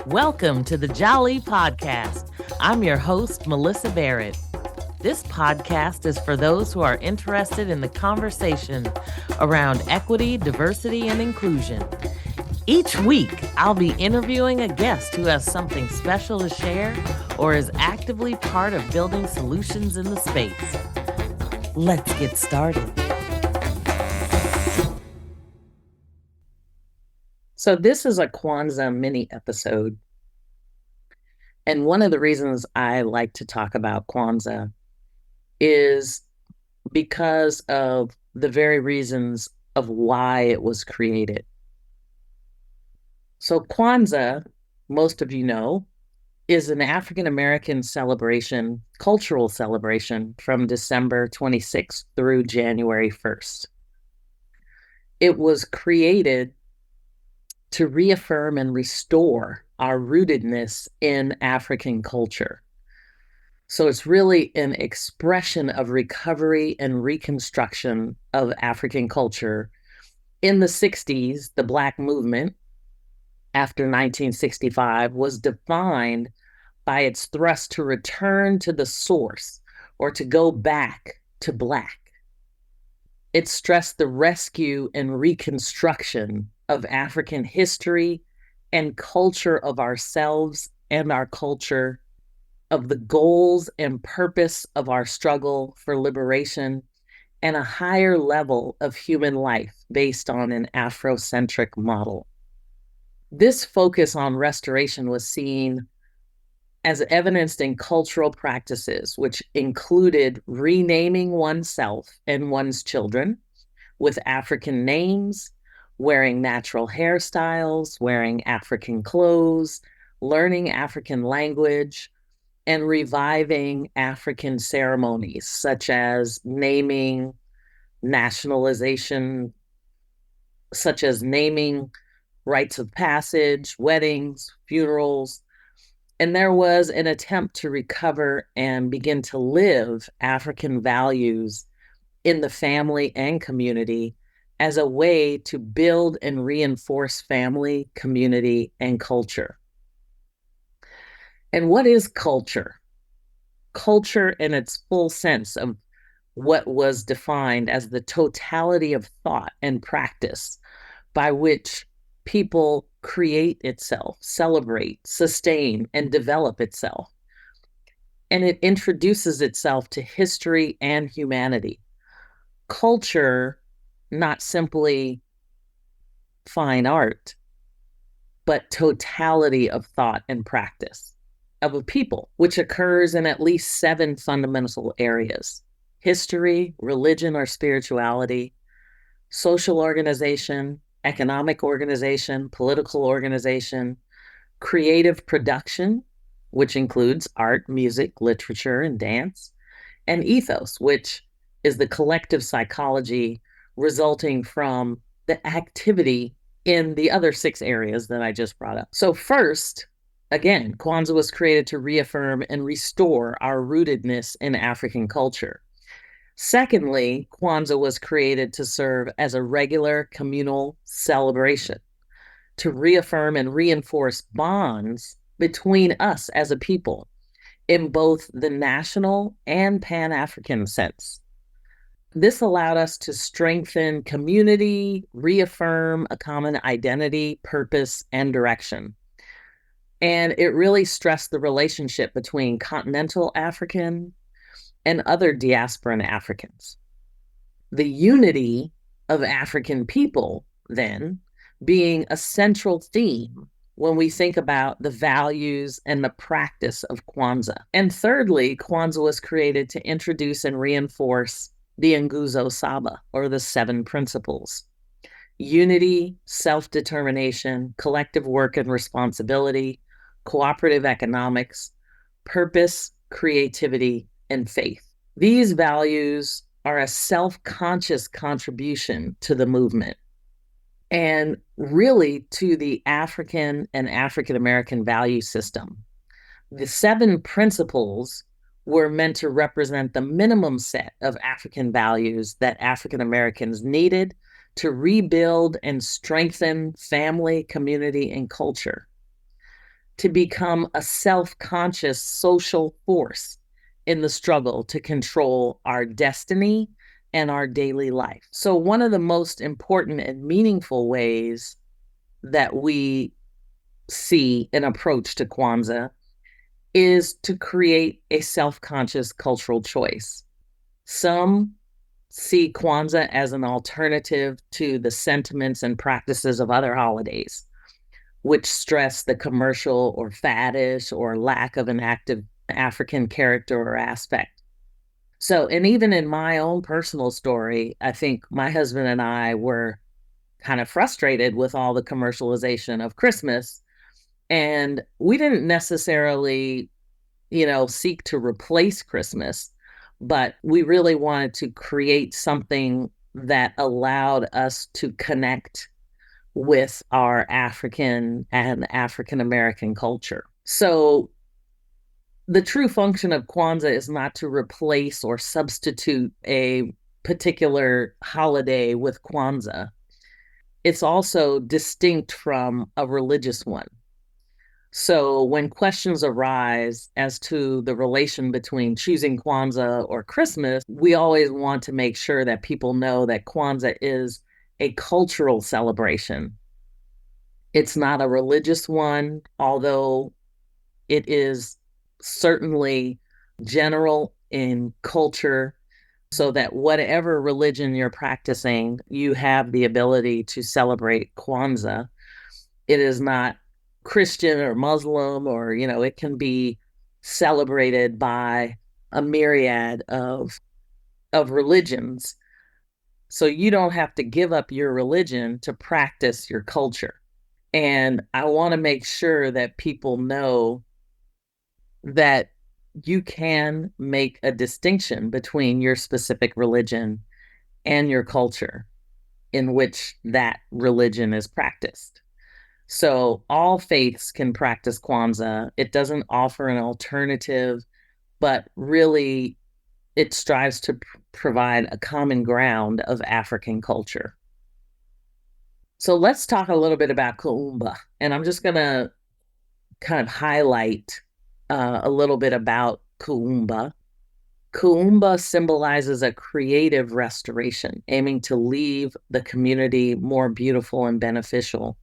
Welcome to the Jali podcast. I'm your host, Melyssa Barrett. This podcast is for those who are interested in the conversation around equity, diversity, and inclusion. Each week, I'll be interviewing a guest who has something special to share or is actively part of building solutions in the space. Let's get started. So this is a Kwanzaa mini episode. And one of the reasons I like to talk about Kwanzaa is because of the very reasons of why it was created. So Kwanzaa, most of you know, is an African American celebration, cultural celebration from December 26th through January 1st. It was created to reaffirm and restore our rootedness in African culture. So it's really an expression of recovery and reconstruction of African culture. In the 60s, the Black movement, after 1965, was defined by its thrust to return to the source or to go back to Black. It stressed the rescue and reconstruction of African history and culture of ourselves and our culture, of the goals and purpose of our struggle for liberation, and a higher level of human life based on an Afrocentric model. This focus on restoration was seen as evidenced in cultural practices, which included renaming oneself and one's children with African names, wearing natural hairstyles, wearing African clothes, learning African language, and reviving African ceremonies such as naming, nationalization, such as naming, rites of passage, weddings, funerals. And there was an attempt to recover and begin to live African values in the family and community as a way to build and reinforce family, community, and culture. And what is culture? Culture in its full sense of what was defined as the totality of thought and practice by which people create itself, celebrate, sustain, and develop itself. And it introduces itself to history and humanity. Culture, not simply fine art, but totality of thought and practice of a people, which occurs in at least 7 fundamental areas: history, religion or spirituality, social organization, economic organization, political organization, creative production, which includes art, music, literature, and dance, and ethos, which is the collective psychology resulting from the activity in the other 6 areas that I just brought up. So first, again, Kwanzaa was created to reaffirm and restore our rootedness in African culture. Secondly, Kwanzaa was created to serve as a regular communal celebration, to reaffirm and reinforce bonds between us as a people in both the national and Pan-African sense. This allowed us to strengthen community, reaffirm a common identity, purpose, and direction. And it really stressed the relationship between continental African and other diasporan Africans. The unity of African people, then, being a central theme when we think about the values and the practice of Kwanzaa. And thirdly, Kwanzaa was created to introduce and reinforce the Nguzo Saba, or the 7 principles: unity, self-determination, collective work and responsibility, cooperative economics, purpose, creativity, and faith. These values are a self-conscious contribution to the movement and really to the African and African American value system. The 7 principles were meant to represent the minimum set of African values that African Americans needed to rebuild and strengthen family, community, and culture. to become a self-conscious social force in the struggle to control our destiny and our daily life. So one of the most important and meaningful ways that we see an approach to Kwanzaa is to create a self-conscious cultural choice. Some see Kwanzaa as an alternative to the sentiments and practices of other holidays, which stress the commercial or faddish or lack of an active African character or aspect. So, and even in my own personal story, I think my husband and I were kind of frustrated with all the commercialization of Christmas. And we didn't necessarily, seek to replace Christmas, but we really wanted to create something that allowed us to connect with our African and African American culture. So the true function of Kwanzaa is not to replace or substitute a particular holiday with Kwanzaa. It's also distinct from a religious one. So when questions arise as to the relation between choosing Kwanzaa or Christmas, we always want to make sure that people know that Kwanzaa is a cultural celebration. It's not a religious one, although it is certainly general in culture, so that whatever religion you're practicing, you have the ability to celebrate Kwanzaa. It is not Christian or Muslim, or, it can be celebrated by a myriad of religions. So you don't have to give up your religion to practice your culture. And I want to make sure that people know that you can make a distinction between your specific religion and your culture in which that religion is practiced. So all faiths can practice Kwanzaa. It doesn't offer an alternative, but really it strives to provide a common ground of African culture. So let's talk a little bit about Kuumba. And I'm just going to kind of highlight a little bit about Kuumba. Kuumba symbolizes a creative restoration, aiming to leave the community more beautiful and beneficial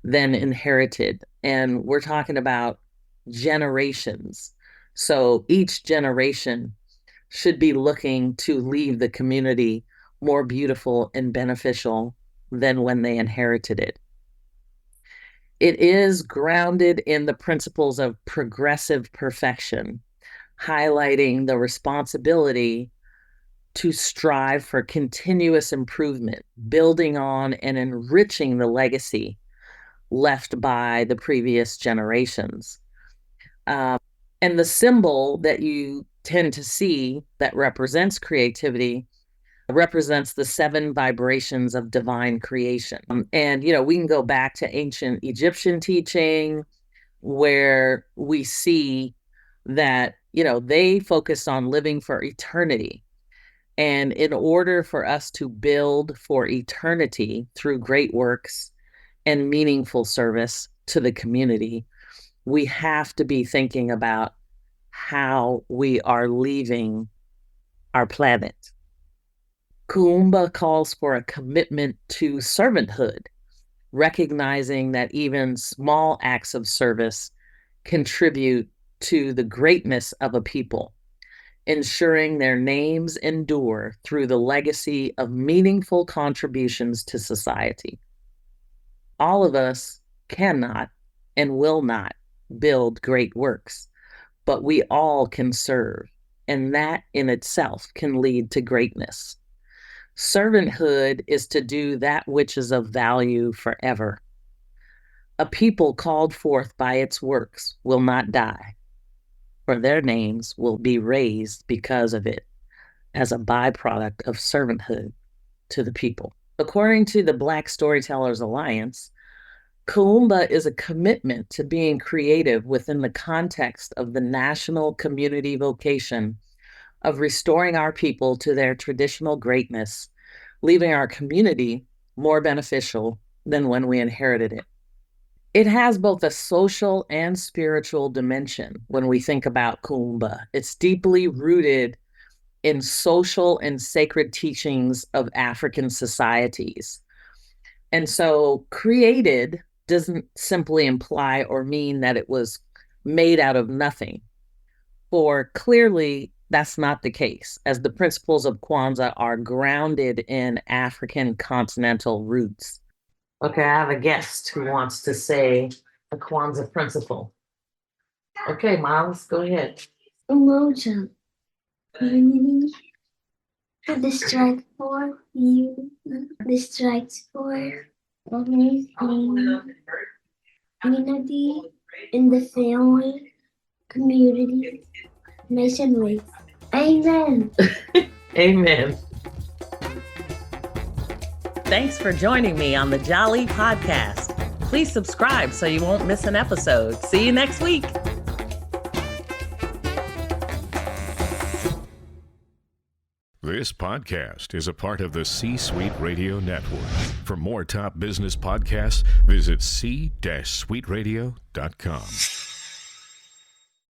than inherited. And we're talking about generations. So each generation should be looking to leave the community more beautiful and beneficial than when they inherited it. It is grounded in the principles of progressive perfection, highlighting the responsibility to strive for continuous improvement, building on and enriching the legacy left by the previous generations. And the symbol that you tend to see that represents creativity represents the 7 vibrations of divine creation. And, we can go back to ancient Egyptian teaching where we see that, they focused on living for eternity. And in order for us to build for eternity through great works and meaningful service to the community, we have to be thinking about how we are leaving our planet. Kuumba calls for a commitment to servanthood, recognizing that even small acts of service contribute to the greatness of a people, ensuring their names endure through the legacy of meaningful contributions to society. All of us cannot and will not build great works, but we all can serve, and that in itself can lead to greatness. Servanthood is to do that which is of value forever. A people called forth by its works will not die, for their names will be raised because of it as a byproduct of servanthood to the people. According to the Black Storytellers Alliance, Kuumba is a commitment to being creative within the context of the national community vocation of restoring our people to their traditional greatness, leaving our community more beneficial than when we inherited it. It has both a social and spiritual dimension when we think about Kuumba. It's deeply rooted in social and sacred teachings of African societies. And so created doesn't simply imply or mean that it was made out of nothing. For clearly, that's not the case, as the principles of Kwanzaa are grounded in African continental roots. Okay, I have a guest who wants to say a Kwanzaa principle. Okay, Miles, go ahead. Umoja, unity, the strike for you, the strikes for everything, unity in the family, community, nation ways. Amen. Amen. Thanks for joining me on the Jali podcast. Please subscribe so you won't miss an episode. See you next week. This podcast is a part of the C-Suite Radio Network. For more top business podcasts, visit c-suiteradio.com.